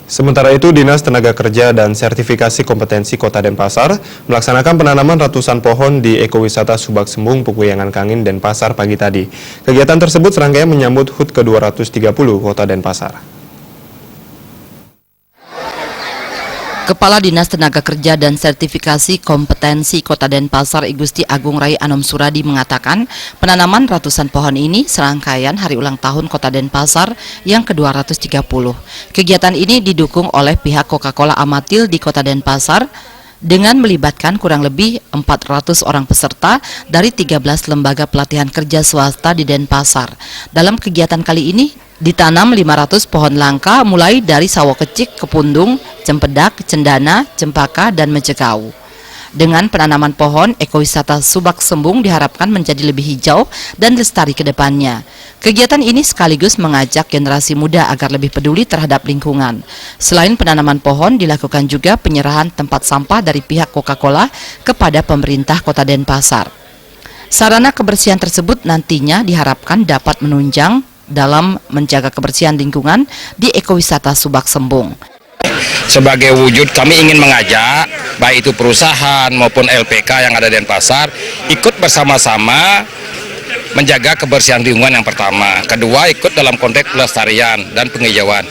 Sementara itu, Dinas Tenaga Kerja dan Sertifikasi Kompetensi Kota Denpasar melaksanakan penanaman ratusan pohon di Ekowisata Subak Sembung, Pukuyangan Kangin, Denpasar pagi tadi. Kegiatan tersebut serangkaian menyambut HUT ke-230 Kota Denpasar. Kepala Dinas Tenaga Kerja dan Sertifikasi Kompetensi Kota Denpasar Igusti Agung Rai Anom Suradi mengatakan penanaman ratusan pohon ini serangkaian hari ulang tahun Kota Denpasar yang ke-230. Kegiatan ini didukung oleh pihak Coca-Cola Amatil di Kota Denpasar dengan melibatkan kurang lebih 400 orang peserta dari 13 lembaga pelatihan kerja swasta di Denpasar. Dalam kegiatan kali ini ditanam 500 pohon langka mulai dari sawo kecik, kepundung, cempedak, cendana, cempaka, dan mejekau. Dengan penanaman pohon, ekowisata Subak Sembung diharapkan menjadi lebih hijau dan lestari ke depannya. Kegiatan ini sekaligus mengajak generasi muda agar lebih peduli terhadap lingkungan. Selain penanaman pohon, dilakukan juga penyerahan tempat sampah dari pihak Coca-Cola kepada pemerintah Kota Denpasar. Sarana kebersihan tersebut nantinya diharapkan dapat menunjang dalam menjaga kebersihan lingkungan di ekowisata Subak Sembung. Sebagai wujud kami ingin mengajak baik itu perusahaan maupun LPK yang ada di Denpasar ikut bersama-sama menjaga kebersihan lingkungan yang pertama. Kedua, ikut dalam konteks pelestarian dan penghijauan.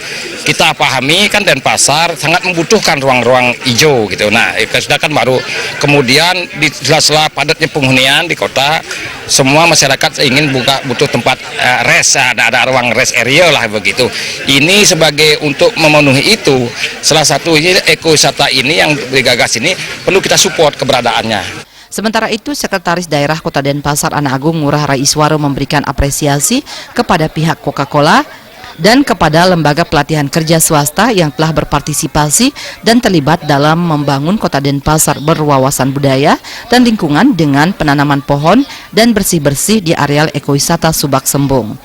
Kita pahami kan Denpasar sangat membutuhkan ruang-ruang hijau gitu. Nah, sedangkan baru kemudian di sela-sela padatnya penghunian di kota, semua masyarakat ingin butuh tempat rest, ada ruang rest area lah begitu. Ini sebagai untuk memenuhi itu, salah satu ekowisata ini yang digagas ini perlu kita support keberadaannya. Sementara itu, Sekretaris Daerah Kota Denpasar Ana Agung Ngurah Raiswaro memberikan apresiasi kepada pihak Coca-Cola dan kepada lembaga pelatihan kerja swasta yang telah berpartisipasi dan terlibat dalam membangun Kota Denpasar berwawasan budaya dan lingkungan dengan penanaman pohon dan bersih-bersih di areal ekowisata Subak Sembung.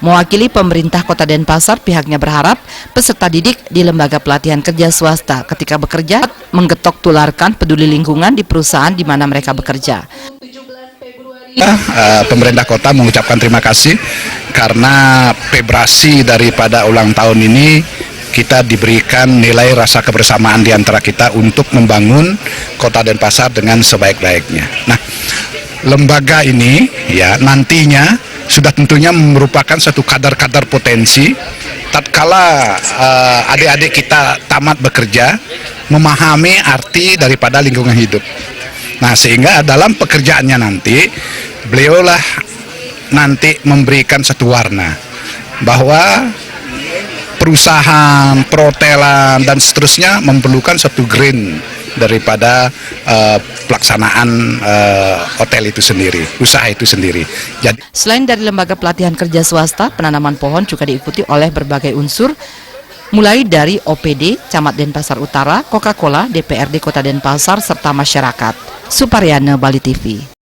Mewakili pemerintah Kota Denpasar, pihaknya berharap peserta didik di lembaga pelatihan kerja swasta ketika bekerja menggetok tularkan peduli lingkungan di perusahaan di mana mereka bekerja. Pemerintah kota mengucapkan terima kasih karena vibrasi daripada ulang tahun ini kita diberikan nilai rasa kebersamaan di antara kita untuk membangun Kota Denpasar dengan sebaik-baiknya. Nah, lembaga ini ya nantinya sudah tentunya merupakan satu kadar-kadar potensi tatkala adik-adik kita tamat bekerja memahami arti daripada lingkungan hidup. Nah, sehingga dalam pekerjaannya nanti beliaulah nanti memberikan satu warna bahwa perusahaan, perhotelan dan seterusnya memerlukan satu green daripada pelaksanaan hotel itu sendiri, usaha itu sendiri. Jadi, selain dari lembaga pelatihan kerja swasta, penanaman pohon juga diikuti oleh berbagai unsur, mulai dari OPD, Camat Denpasar Utara, Coca-Cola, DPRD Kota Denpasar, serta masyarakat. Suparyana, Bali TV.